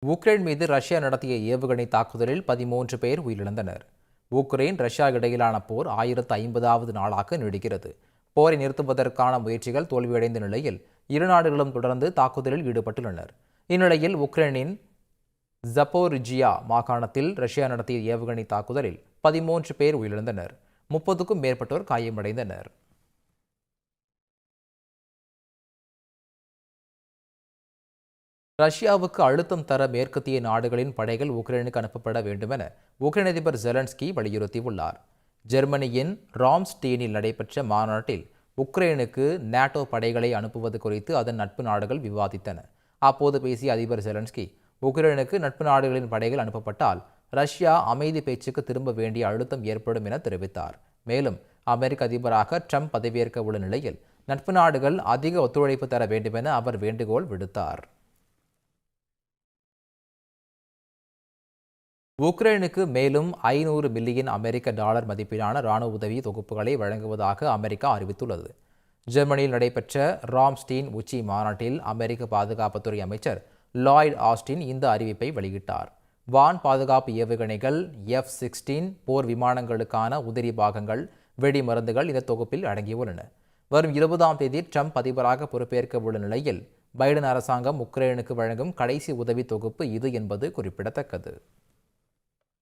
Ukraine மீது Russia நடத்திய ஏவுகணை தாக்குதலில் 13 பேர் உயிரிழந்தனர். உக்ரைன் ரஷ்யா இடையிலான போர் 1050வது நாளாக நீடிக்கிறது. போரை நிறுத்துவதற்கான முயற்சிகள் தோல்வியடைந்த நிலையில் இரு நாடுகளும் தொடர்ந்து தாக்குதலில் ஈடுபட்டுள்ளனர். இந்நிலையில் உக்ரைனின் ஜப்போரிஜியா மாகாணத்தில் ரஷ்யா நடத்திய ஏவுகணை தாக்குதலில் 13 பேர் உயிரிழந்தனர். 30க்கும் மேற்பட்டோர் காயமடைந்தனர். ரஷ்யாவுக்கு அழுத்தம் தர மேற்கத்திய நாடுகளின் படைகள் உக்ரைனுக்கு அனுப்பப்பட வேண்டுமென உக்ரைன் அதிபர் ஜெலன்ஸ்கி வலியுறுத்தியுள்ளார். ஜெர்மனியின் ராம்ஸ்டீனில் நடைபெற்ற மாநாட்டில் உக்ரைனுக்கு நேட்டோ படைகளை அனுப்புவது குறித்து அதன் நட்பு நாடுகள் விவாதித்தன. அப்போது பேசிய அதிபர் ஜெலன்ஸ்கி, உக்ரைனுக்கு நட்பு நாடுகளின் படைகள் அனுப்பப்பட்டால் ரஷ்யா அமைதி பேச்சுக்கு திரும்ப வேண்டிய அழுத்தம் ஏற்படும் என தெரிவித்தார். மேலும் அமெரிக்க அதிபராக ட்ரம்ப் பதவியேற்க உள்ள நிலையில் நட்பு நாடுகள் அதிக ஒத்துழைப்பு தர வேண்டுமென அவர் வேண்டுகோள் விடுத்தார். உக்ரைனுக்கு மேலும் 500 மில்லியன் அமெரிக்க டாலர் மதிப்பிலான இராணுவ உதவி தொகுப்புகளை வழங்குவதாக அமெரிக்கா அறிவித்துள்ளது. ஜெர்மனியில் நடைபெற்ற ராம்ஸ்டீன் உச்சி மாநாட்டில் அமெரிக்க பாதுகாப்புத்துறை அமைச்சர் லாய்ட் ஆஸ்டின் இந்த அறிவிப்பை வெளியிட்டார். வான் பாதுகாப்பு ஏவுகணைகள், F-16 போர் விமானங்களுக்கான உதிரி பாகங்கள், வெடி மருந்துகள் இந்த தொகுப்பில் அடங்கியுள்ளன. வரும் 20ஆம் தேதி ட்ரம்ப் அதிபராக பொறுப்பேற்க உள்ள நிலையில் பைடன் அரசாங்கம் உக்ரைனுக்கு வழங்கும் கடைசி உதவி தொகுப்பு இது என்பது குறிப்பிடத்தக்கது.